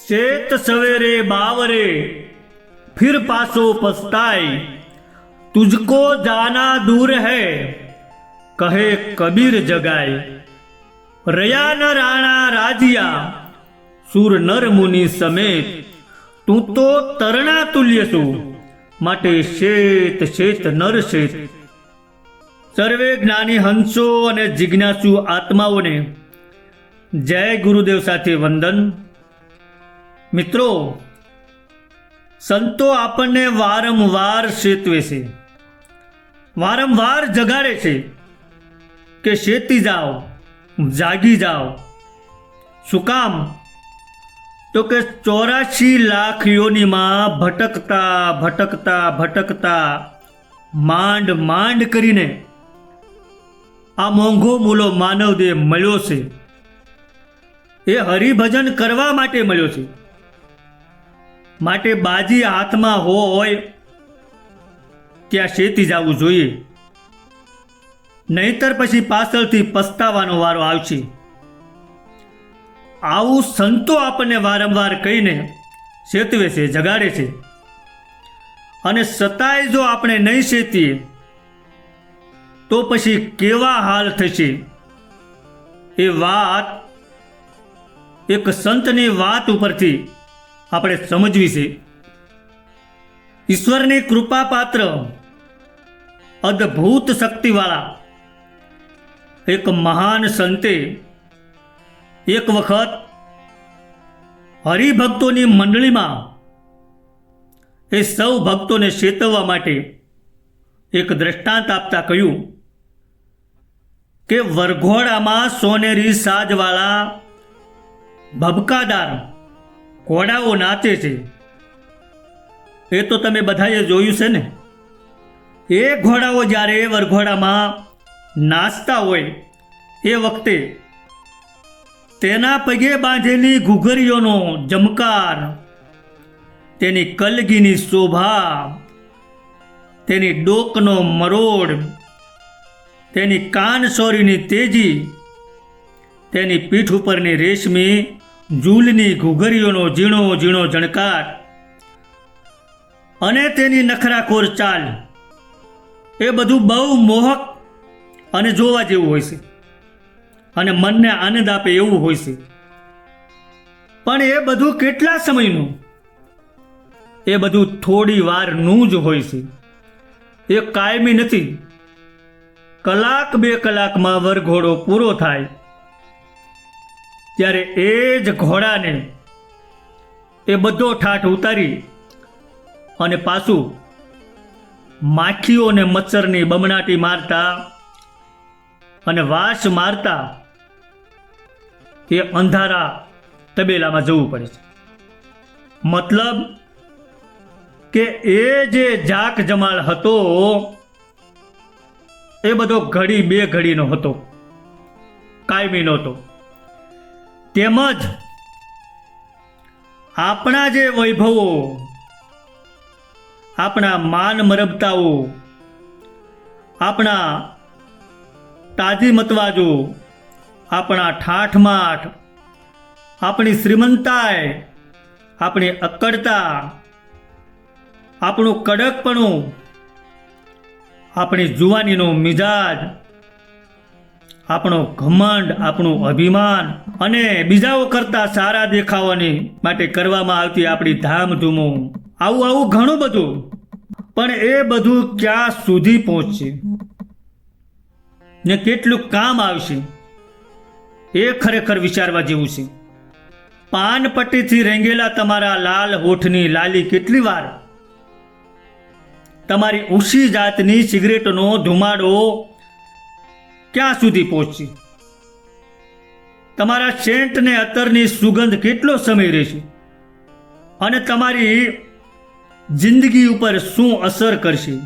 शेत सवेरे बावरे फिर पासो पछताई, तुझको जाना दूर है कहे कबीर जगाए। रया न राणा राजिया सूर नर मुनि समेत, तू तो तरणा तुल्य सु माटे शेत शेत नर शेत। सर्वे ज्ञानी हंसो अने जिज्ञासु आत्माओने जय गुरुदेव साथे वंदन। मित्रों, संतो आपने वारंवार चेतवे छे, वारंवार जगाड़े छे के चेती जाओ, जागी जाओ। शुं काम? तो के 84 लाख योनि में भटकता भटकता भटकता मांड मांड करीने आ मोंघो मूलो मानव देह मळ्यो छे। ए हरिभजन करवा माटे मळ्यो छे, माटे बाजी हाथमां होय त्यां चेती जावुं जोईए, नहींतर पछी पाछळथी पछताવાનો वारो आवशे। आवुं संतो आपणे वारंवार कहीने चेतवे छे, जगाड़े छे, अने छतांय जो आपणे नहीं चेतीए तो पछी केवा हाल थशे। ए वात एक संतनी वात उपरथी આપણે સમજવી છે। ઈશ્વરની કૃપા પાત્ર અદ્ભુત શક્તિવાળા એક મહાન સંતે એક વખત હરિભક્તોની મંડળીમાં એ સૌ ભક્તોને ચેતવવા માટે એક દ્રષ્ટાંત આપતા કહ્યું કે વરઘોડામાં સોનેરી સાજવાળા ભબકાદાર ઘોડાઓ નાચે છે। એ તો તમે બધાએ જોયું છે ને। એ ઘોડાઓ જ્યારે વરઘોડામાં નાચતા હોય એ વખતે તેના પગે બાંધેલી ઘૂઘરીઓનો જમકાર, તેની કલગીની શોભા, તેની ડોકનો મરોડ, તેની કાનસોરીની તેજી, તેની પીઠ ઉપરની રેશમી ઝૂલની ઘૂઘરીઓનો ઝીણો ઝીણો જણકાર અને તેની નખરાખોર ચાલ, એ બધું બહુ મોહક અને જોવા જેવું હોય છે અને મનને આનંદ આપે એવું હોય છે। પણ એ બધું કેટલા સમયનું? એ બધું થોડી વારનું જ હોય છે। એ કાયમી નથી। કલાક બે કલાકમાં વરઘોડો પૂરો થાય ત્યારે એ જ ઘોડાને એ બધો ઠાઠ ઉતારી અને પાછું માખીઓ ને મચ્છરની બમણાટી મારતા અને વાસ મારતા એ અંધારા તબેલામાં જવું પડે છે। મતલબ કે એ જે જાક જમાળ હતો એ બધો ઘડી બે ઘડીનો હતો, કાયમી નહોતો। તેમજ આપણા જે વૈભવો, આપણા માન મરબતાઓ, આપણા તાજી मतवाजो, આપણા ઠાઠમાઠ, આપણી શ્રીમંતાઈ, આપણી અક્કડતા, આપણું કડકપણું, આપણી જુવાનીનો મિજાજ, આપણો ઘમંડ, આપણું અભિમાન અને બીજાઓ કરતા સારા દેખાવાની માટે કરવામાં આવતી આપણી ધામધૂમો, આવું આવું ઘણું બધું। પણ એ બધું ક્યાં સુધી પહોંચશે ને કેટલું કામ આવશે એ ખરેખર વિચારવા જેવું છે। પાન પટ્ટીથી રેંગેલા તમારા લાલ હોઠની લાલી કેટલી વાર તમારી ઊંચી જાતની સિગરેટનો ધુમાડો ક્યાં સુધી પહોંચશે? તમારા સેન્ટ ને અત્તરની સુગંધ કેટલો સમય રહેશે અને તમારી જિંદગી ઉપર શું અસર કરશે?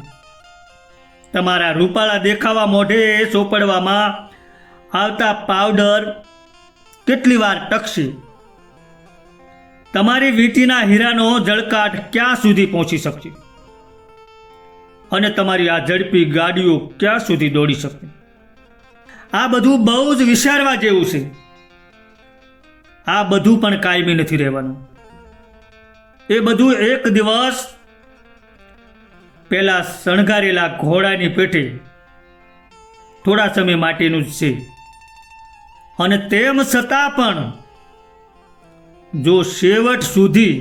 તમારા રૂપાળા દેખાવા મોઢે સોપડવામાં આવતા પાવડર કેટલી વાર ટકશે? તમારી વીંટીના હીરાનો જળકાટ ક્યાં સુધી પહોંચી શકશે અને તમારી આ ઝડપી ગાડીઓ ક્યાં સુધી દોડી શકશે? આ બધું બહુ જ વિચારવા જેવું છે। આ બધું પણ કાયમી નથી રહેવાનું। એ બધું એક દિવસ પેલા શણગારેલા ઘોડાની પેઠે થોડા સમય માટેનું જ છે. અને તેમ છતાં પણ જો છેવટ સુધી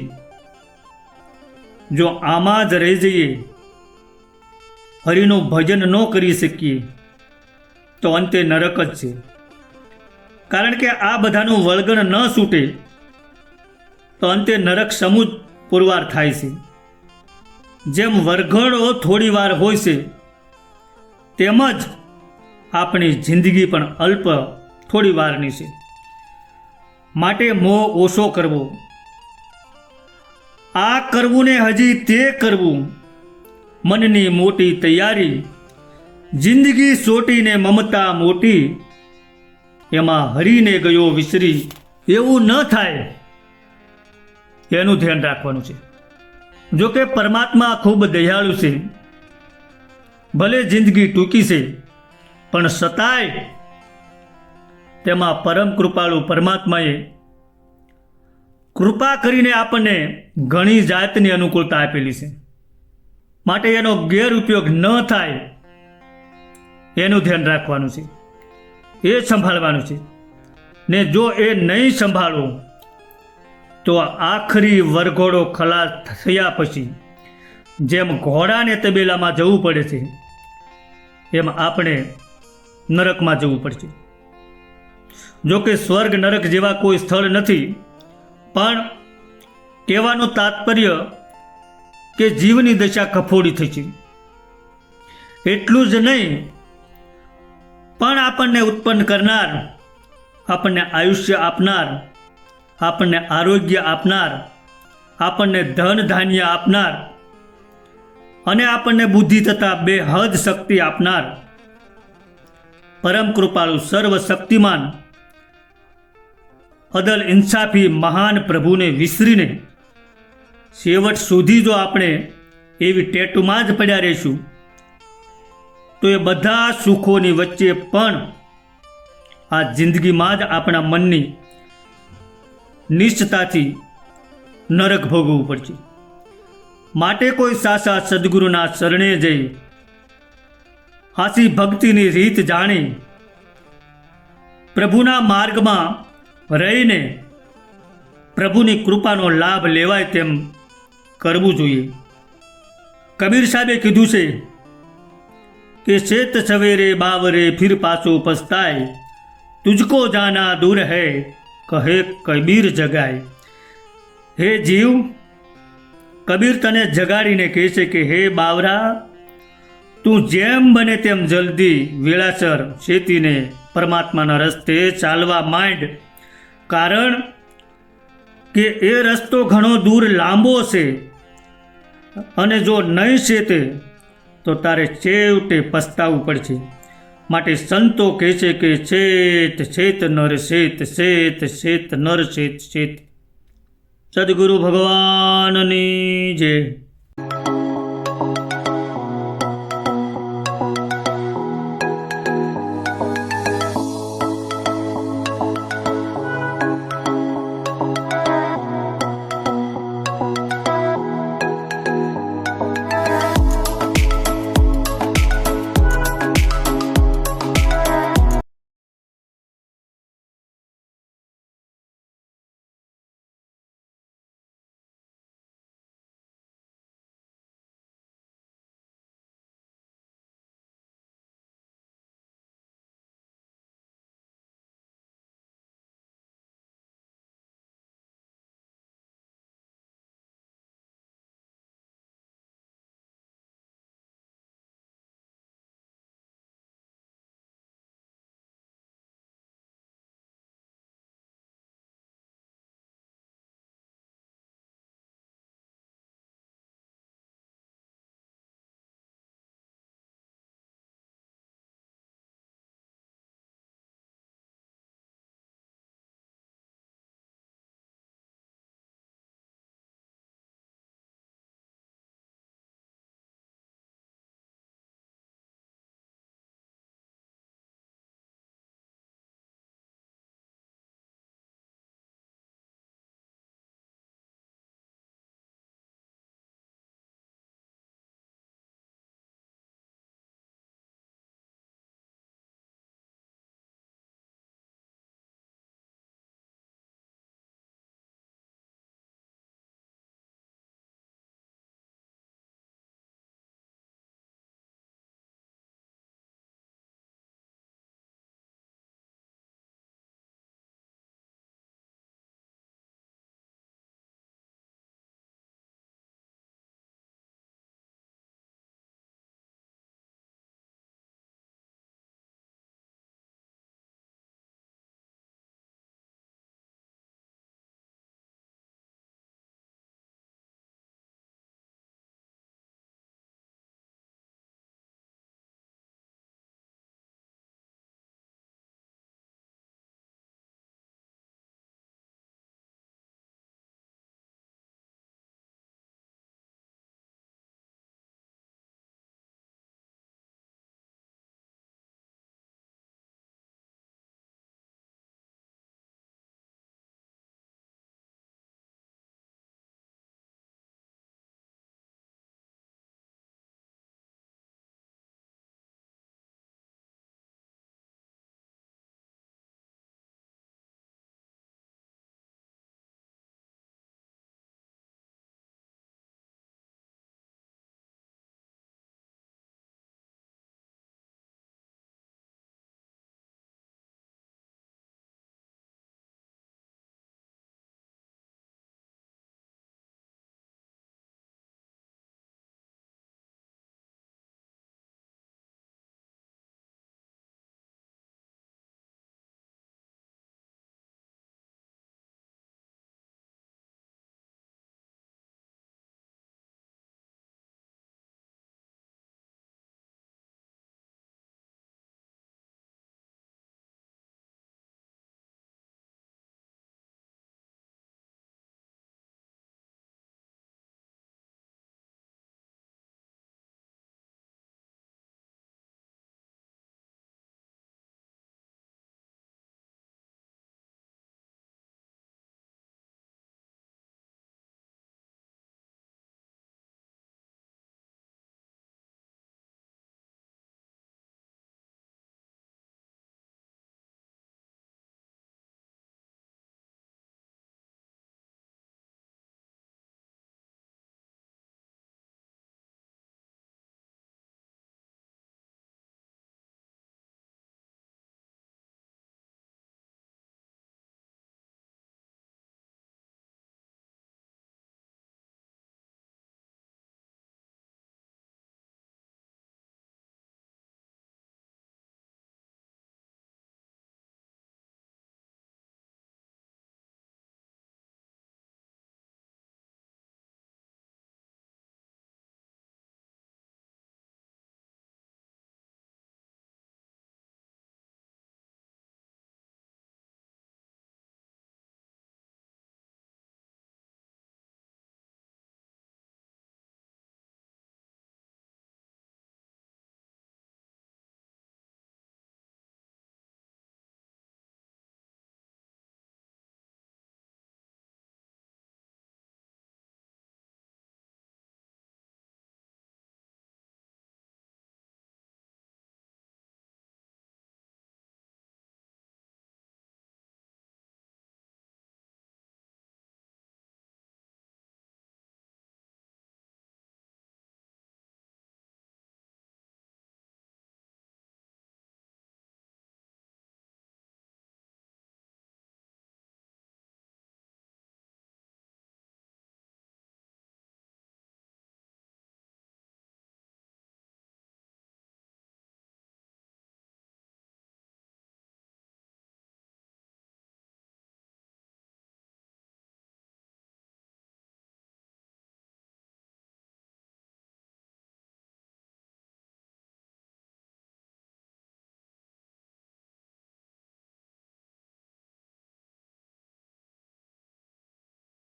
જો આમાં જ રહી જઈએ, હરિનું ભજન ન કરી શકીએ, તો અંતે નરક જ છે. કારણ કે આ બધાનું વળગણ ન છૂટે તો અંતે નરક સમૂહ પુરવાર થાય છે. જેમ વરઘડો થોડી વાર હોય છે, તેમજ આપણી જિંદગી પણ અલ્પ થોડી વારની છે. માટે મોહ ઓછો કરવો, આ કરવું ને હજી તે કરવું, મનની મોટી તૈયારી, જિંદગી સોટીને મમતા મોટી, એમાં હરીને ગયો વિસરી, એવું ન થાય એનું ધ્યાન રાખવાનું છે. જો કે પરમાત્મા ખૂબ દયાળુ છે, ભલે જિંદગી ટૂંકી છે, પણ છતાંય તેમાં પરમ કૃપાળુ પરમાત્માએ કૃપા કરીને આપણને ઘણી જાતની અનુકૂળતા આપેલી છે. માટે એનો ગેરઉપયોગ ન થાય એનું ધ્યાન રાખવાનું છે, એ સંભાળવાનું છે. ને જો એ નહીં સંભાળો તો આખરી વરઘોડો ખલાસ થયા પછી જેમ ઘોડાને તબેલામાં જવું પડે છે, એમ આપણે નરકમાં જવું પડશે. જો કે સ્વર્ગ નરક જેવા કોઈ સ્થળ નથી, પણ કહેવાનું તાત્પર્ય કે જીવની દશા કફોડી થઈ છે. એટલું જ નહીં, પણ આપણને ઉત્પન્ન કરનાર, આપણને આયુષ્ય આપનાર, આપણને આરોગ્ય આપનાર, આપણને ધન ધાન્ય આપનાર અને આપણને બુદ્ધિ તથા બેહદ શક્તિ આપનાર પરમ કૃપાળુ સર્વશક્તિમાન અદલ ઇન્સાફી મહાન પ્રભુને વિસરીને છેવટ સુધી જો આપણે એવી ટેટુમાં જ પડ્યા રહીશું, તો એ બધા સુખોની વચ્ચે પણ આ જિંદગીમાં જ આપણા મનની નિશ્ચતાથી નરક ભોગવવું પડશે. માટે કોઈ સાસા સદગુરુના શરણે જઈ હાસી ભક્તિની રીત જાણી પ્રભુના માર્ગમાં રહીને પ્રભુની કૃપાનો લાભ લેવાય તેમ કરવું જોઈએ. કબીર સાહેબે કીધું છે કે શેત સવેરે બાવરે ફિર પાછો પસ્તાય, તુજકો જાના દૂર હૈ કહે કબીર જગાય. હે જીવ, કબીર તને જગાડીને કહે છે કે હે બાવરા, તું જેમ બને તેમ જલ્દી વેળાસર શેતીને પરમાત્માના રસ્તે ચાલવા માંડ. કારણ કે એ રસ્તો ઘણો દૂર લાંબો છે અને જો નહીં શેતે તો તારે છેવટે પસ્તાવું પડશે. માટે સંતો કહે છે કે શેત શેત નર શેત, શેત શેત નર શેત શેત. સદગુરુ ભગવાનની જય.